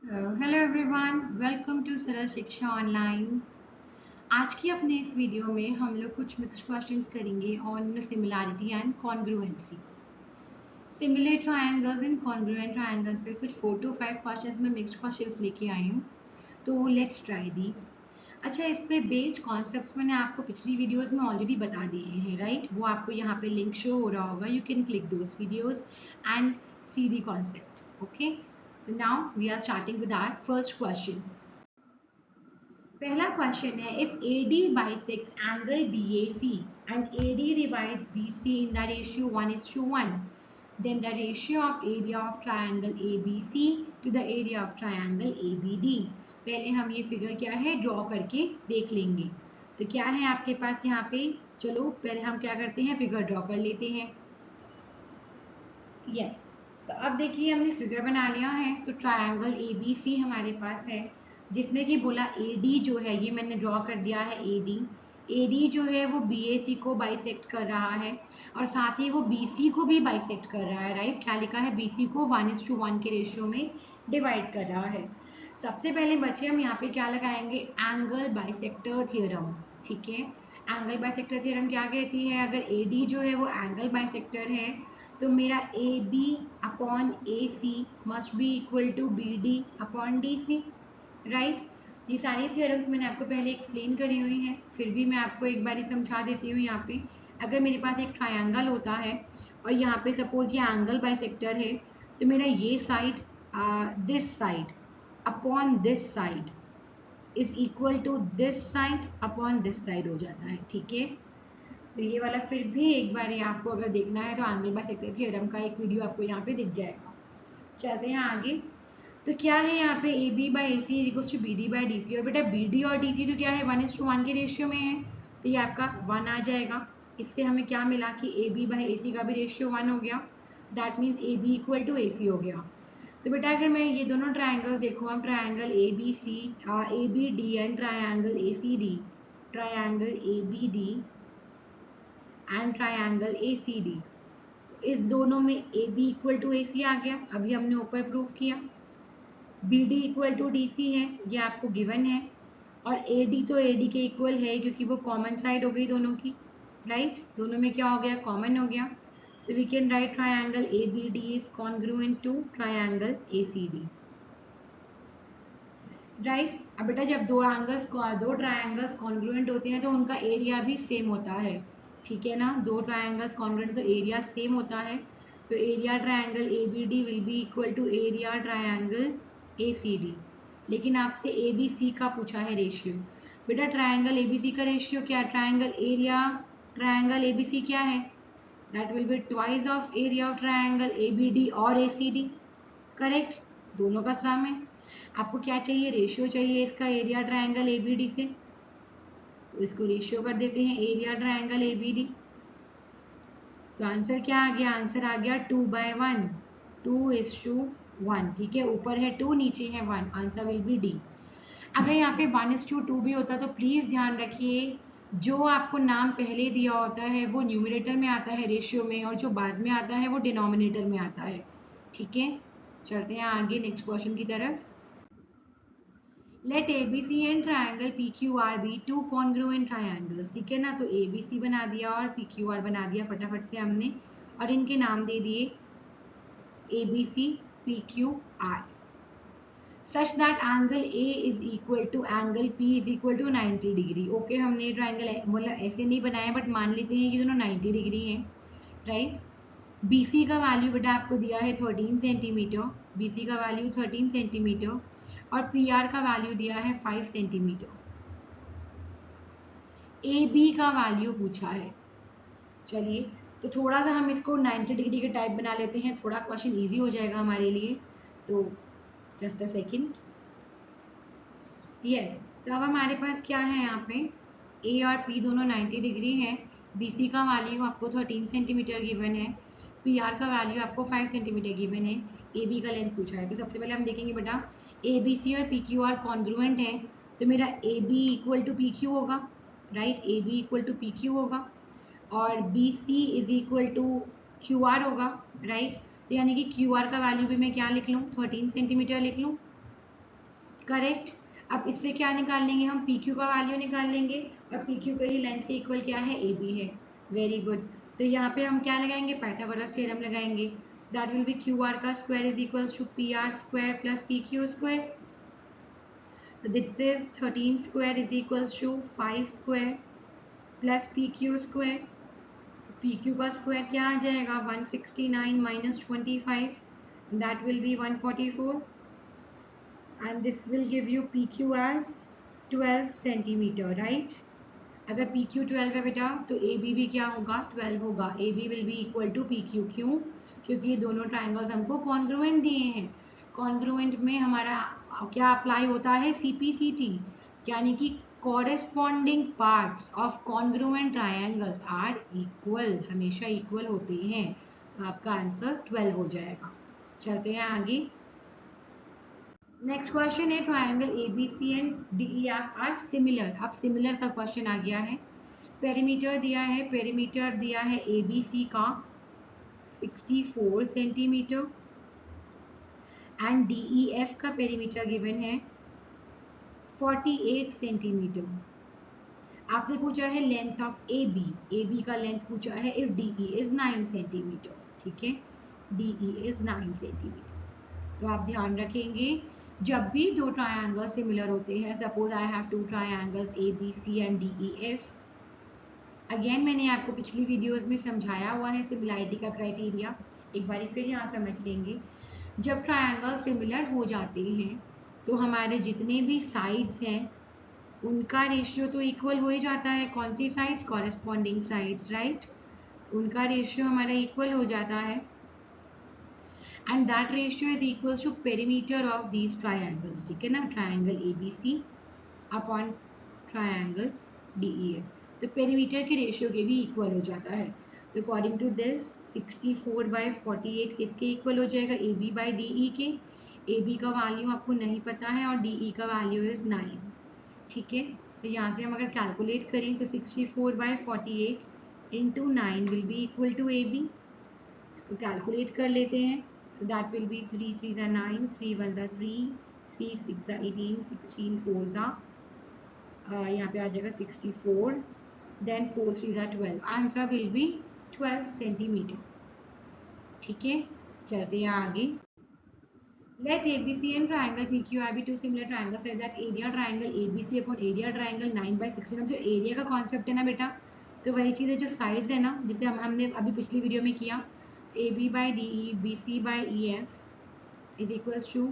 Hello everyone, welcome to सरल शिक्षा online. आज की अपने इस वीडियो में हम लोग कुछ मिक्स्ड क्वेश्चंस करेंगे on similarity and congruency. Similar triangles and congruent triangles पे कुछ 4 to 5 क्वेश्चंस में मिक्स्ड क्वेश्चंस लेके आई हूँ, तो लेट्स ट्राई दीज। अच्छा, इस पे बेस्ड कॉन्सेप्ट्स मैंने आपको पिछली वीडियोस में ऑलरेडी बता दिए हैं, राइट? वो आपको यहाँ पे लिंक शो हो रहा होगा, you can click those videos and see the concept. Okay, so now we are starting with our first question. पहला क्वेश्चन है, if AD bisects angle BAC and AD divides BC in the ratio 1:1, then the ratio of area of triangle ABC to the area of triangle ABD. पहले हम ये figure क्या है draw करके देख लेंगे। तो क्या है आपके पास यहाँ पे, चलो पहले हम क्या करते हैं, फिगर ड्रॉ कर लेते हैं। यस, तो अब देखिए हमने फिगर बना लिया है। तो ट्रायंगल ABC हमारे पास है, जिसमें कि बोला AD जो है, ये मैंने ड्रॉ कर दिया है। AD जो है वो BAC को बाइसेक्ट कर रहा है और साथ ही वो BC को भी बाइसेक्ट कर रहा है, राइट? क्या लिखा है, BC को 1:1 के रेशियो में डिवाइड कर रहा है। सबसे पहले बच्चे हम यहाँ पे क्या लगाएंगे, एंगल बाइसेक्टर थ्योरम। ठीक है, एंगल बाइसेक्टर थ्योरम क्या कहती है, अगर AD जो है वो एंगल बाइसेक्टर है तो मेरा AB upon AC must be equal to BD upon DC, right? ये सारी थ्योरम्स मैंने आपको पहले एक्सप्लेन करी हुई हैं, फिर भी मैं आपको एक बार समझा देती हूँ। यहाँ पे अगर मेरे पास एक ट्रायंगल होता है और यहाँ पे सपोज ये एंगल बाइसेक्टर है, तो मेरा ये side this side upon this side is equal to this side upon this side हो जाता है। ठीक है, तो ये वाला फिर भी एक बार ये आपको अगर देखना है तो एंगल बाइसेक्टर थ्योरम का एक वीडियो आपको यहाँ पे दिख जाएगा। चलते हैं आगे। तो क्या है यहाँ पे, AB by AC is equal to BD by DC, और बेटा BD और DC तो क्या है 1:1 के रेशियो में है, तो ये आपका 1 आ जाएगा। इससे हमें क्या मिला कि AB बाई AC का भी रेशियो 1 हो गया, that means AB equal to AC हो गया। तो बेटा अगर मैं ये दोनों ट्राइंगल्स देखो, हम triangle ABC ABD and triangle ACD, triangle ABD and triangle ACD, इस दोनों में AB इक्वल टू AC आ गया, अभी हमने ऊपर प्रूफ किया। BD इक्वल टू DC है, ये आपको गिवन है, और AD तो AD के इक्वल है क्योंकि वो कॉमन साइड हो गई दोनों की, राइट? दोनों में क्या हो गया, कॉमन हो गया। तो we can write triangle ABD is congruent to triangle ACD, right? अब बेटा जब दो ट्राइंगल्स कॉन्ग्रुएंट होते हैं तो उनका एरिया भी सेम होता है। ठीक है ना, दो ट्राइंगल्स कॉन्ग्रुएंट तो एरिया सेम होता है। तो area triangle ABD will be equal to area triangle ACD। लेकिन आपसे ABC का पूछा है रेशियो। बेटा ट्राइंगल ABC का रेशियो क्या, ट्राइंगल एरिया ट्राइंगल ABC क्या है, that will be twice of area of triangle ABD और ACD, करेक्ट? दोनों का सम है। आपको क्या चाहिए, रेशियो चाहिए इसका एरिया ट्रायंगल ABD से, तो इसको रेशियो कर देते हैं एरिया ट्रायंगल ABD। तो आंसर क्या आ गया, आंसर आ गया 2/1, 2:1। ठीक है, ऊपर है 2 नीचे है 1, आंसर विल बी डी। अगर यहाँ पे 1:2 भी होता तो प्लीज ध्यान रखिए, जो आपको नाम पहले दिया होता है वो न्यूमरेटर में आता है रेशियो में, और जो बाद में आता है वो डिनोमिनेटर में आता है। ठीक है, चलते हैं आगे नेक्स्ट क्वेश्चन की तरफ। Let ABC and triangle PQR be two congruent triangles. ठीक है ना, तो ABC बना दिया और PQR बना दिया फटाफट से हमने, और इनके नाम दे दिए ABC PQR, such that angle A is equal to angle P is equal to 90 degree. Okay, हमने ट्राइंगल मतलब ऐसे नहीं बनाया, बट मान लेते हैं कि दोनों 90 डिग्री हैं, राइट? BC का वैल्यू बेटा आपको दिया है 13 सेंटीमीटर, BC का वैल्यू 13 सेंटीमीटर, और PR का वैल्यू दिया है 5 सेंटीमीटर। AB का वैल्यू पूछा है। चलिए, तो थोड़ा सा हम इसको 90 डिग्री के टाइप बना लेते हैं, थोड़ा क्वेश्चन इजी हो जाएगा हमारे लिए। तो जस्ट अ सेकेंड। यस, तो अब हमारे पास क्या है यहाँ पे, A और P दोनों 90 डिग्री है, BC का वैल्यू आपको 13 सेंटीमीटर गिवन है, PR का वैल्यू आपको 5 सेंटीमीटर गिवन है, AB का लेंथ पूछा है। तो सबसे पहले हम देखेंगे बेटा, ABC और PQR कॉन्ग्रुएंट है, तो मेरा AB इक्वल टू PQ होगा, right? AB equal to PQ होगा, और BC is equal to QR होगा, राइट? तो यानी कि QR का वैल्यू भी मैं क्या लिख लूँ, 13 सेंटीमीटर लिख लूँ, करेक्ट। अब इससे क्या निकाल लेंगे हम, पी क्यू का वैल्यू निकाल लेंगे और पी क्यू का ये लेंथ के इक्वल क्या है, ए बी है। Very good. तो यहाँ पे हम क्या लगाएंगे, पाइथागोरस थ्योरम लगाएंगे। That will be Q R का square is equals to P R square plus P Q square. So this is 13 square is equals to 5 square plus PQ square. तो PQ का स्क्वायर क्या आ जाएगा, 169 minus 25, that will be 144, and this will give you PQ as 12 centimeter, right? अगर PQ 12 है बेटा तो AB भी क्या होगा, 12 होगा। AB will be equal to PQ, क्यों, क्योंकि ये दोनों ट्राइंगल्स हमको कॉन्ग्रुएंट दिए हैं। कॉन्ग्रुएंट में हमारा क्या अप्लाई होता है, CPCT, यानी कि corresponding parts of congruent triangles are equal, हमेशा इक्वल होते हैं। तो आपका आंसर 12 हो जाएगा। चलते हैं आगे। नेक्स्ट क्वेश्चन है, triangle ABC and DEF are similar. अब सिमिलर का क्वेश्चन आ गया है। पेरीमीटर दिया है, पेरीमीटर दिया है ABC का 64 सेंटीमीटर एंड DEF का पेरीमीटर गिवन है 48 सेंटीमीटर। आपसे पूछा है लेंथ ऑफ AB का लेंथ पूछा है इफ DE इज 9 सेंटीमीटर। ठीक है, DE इज 9 सेंटीमीटर। तो आप ध्यान रखेंगे जब भी दो ट्रायंगल सिमिलर होते हैं, suppose I have two triangles ABC and DEF। Again मैंने आपको पिछली वीडियोस में समझाया हुआ है सिमिलैरिटी का क्राइटेरिया, एक बार फिर यहाँ समझ लेंगे। जब ट्रायंगल सिमिलर हो जाते हैं तो हमारे जितने भी साइड्स हैं उनका रेशियो तो इक्वल हो ही जाता है। कौन सी साइड्स, कॉरेस्पॉन्डिंग साइड्स, राइट। उनका रेशियो हमारा इक्वल हो जाता है and that ratio is equals to perimeter of these triangles. ठीक है ना, triangle ABC upon triangle DEF, तो पेरीमीटर के रेशियो के भी इक्वल हो जाता है। तो अकॉर्डिंग टू दिस 64/48 किसके इक्वल हो जाएगा, AB बाई DE के। AB का वैल्यू आपको नहीं पता है और DE का वैल्यू इज 9। ठीक है, तो यहाँ से हम अगर कैलकुलेट करें तो 64/48 into 9 will be equal to AB। इसको कैलकुलेट कर लेते हैं। सो दैट विल बी 3 3 9, 3 1 3, 3 6 18, 16 4 यहाँ पे आ जाएगा 64, then 4 3 12, answer will be 12 centimetre. ठीक है, चलते हैं आगे। Let ABC and triangle PQR be two similar triangles such that area triangle ABC upon area triangle 9/16। अब जो एरिया का कॉन्सेप्ट है ना बेटा, तो वही चीज़ है जो साइड्स है ना, जिसे हमने अभी पिछली वीडियो में किया। AB by DE, BC by EF is equals to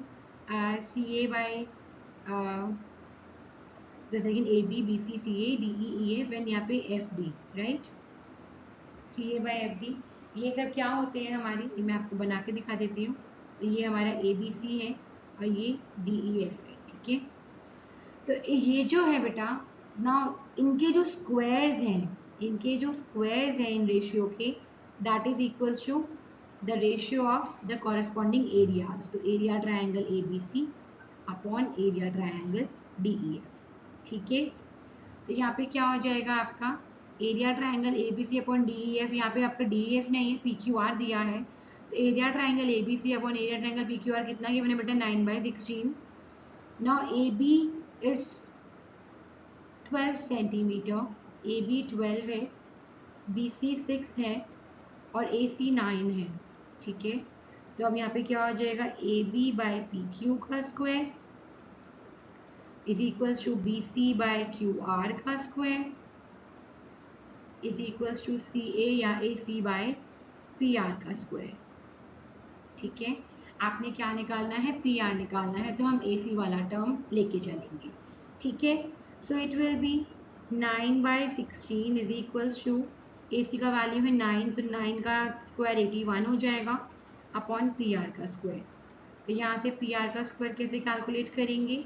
CA by जैसे कि AB BC CA DE EF and यहाँ पे FD, right. CA by FD ये सब क्या होते हैं हमारी, ये मैं आपको बना के दिखा देती हूँ। तो ये हमारा ABC है और ये DEF है। ठीक है, तो ये जो है बेटा ना, इनके जो स्क्वायर्स हैं, इनके जो स्क्वायर्स हैं इन रेशियो के, that is equals to the ratio of the corresponding areas. तो area triangle ABC upon area triangle DEF। ठीक है, तो यहाँ पे क्या हो जाएगा आपका, area triangle ABC upon DEF। यहाँ पे आपका DEF नहीं है, PQR दिया है। तो area triangle ABC upon area triangle PQR कितना गिवन है बेटा, 9/16। Now AB is 12 centimetre, AB 12 है, BC 6 है और AC 9 है। ठीक है, तो अब यहाँ पे क्या हो जाएगा, AB बाई PQ का square is equals to BC by QR का square is equals to CA या AC बाय PR का स्क्वायर। ठीक है, आपने क्या निकालना है, PR निकालना है, तो हम AC वाला टर्म लेके चलेंगे। ठीक है, so it will be 9/16 is equals to, AC का वैल्यू है 9, तो 9 का स्क्वायर 81 हो जाएगा अपॉन PR का स्क्वायर। तो यहाँ से PR का स्क्वायर कैसे कैलकुलेट करेंगे,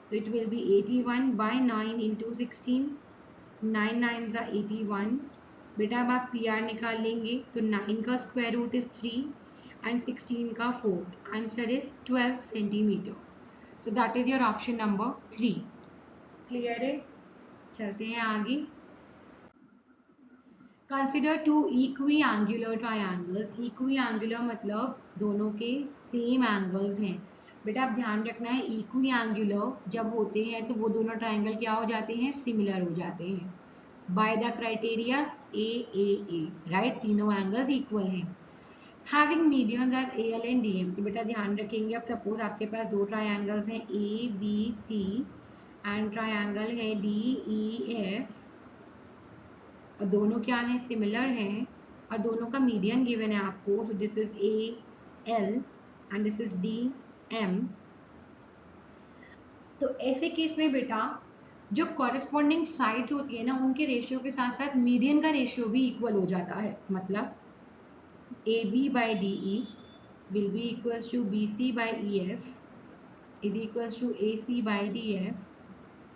तो इट विल बी 81/9 इंटू 16, 9 9 ज़ा 81। बेटा अब आप PR निकाल लेंगे तो 9 का स्क्वायर रूट इज 3 एंड 16 का 4, answer is 12 centimetre. So that is your option number 3। Clear है, चलते हैं आगे। Consider two equiangular triangles. Equiangular मतलब दोनों के सेम एंगल्स हैं। बेटा आप ध्यान रखना है इक्विएंगुलर जब होते हैं तो वो दोनों ट्राइंगल क्या हो जाते हैं, सिमिलर हो जाते हैं by the criteria A, right, तीनों एंगल्स इक्वल हैं। Having medians as AL and DM, तो बेटा ध्यान रखेंगे अब सपोज आपके पास दो ट्राइंगल्स हैं ABC एंड ट्राइंगल है DEF और दोनों क्या हैं, सिमिलर हैं और दोनों का मीडियन गिवन है आपको, तो this is AL and this is DM। तो ऐसे केस में बेटा जो कॉरेस्पॉन्डिंग साइड्स होती है ना उनके रेशियो के साथ साथ मीडियन का रेशियो भी इक्वल हो जाता है, मतलब AB by DE will be equals to BC by EF is equals to AC by DF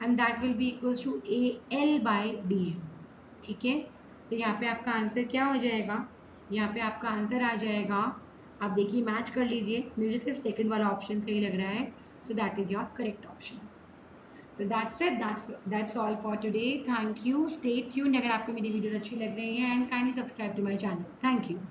and that will be equals to AL by DM। ठीक है, तो यहाँ पे आपका आंसर क्या हो जाएगा, यहाँ पे आपका आंसर आ जाएगा, आप देखिए मैच कर लीजिए, मुझे सिर्फ सेकंड वाला ऑप्शन सही लग रहा है, सो that is your correct option. So that's it. That's all for today. Thank you. Stay tuned अगर आपको मेरी वीडियोस अच्छी लग रही हैं and kindly subscribe to my channel. Thank you.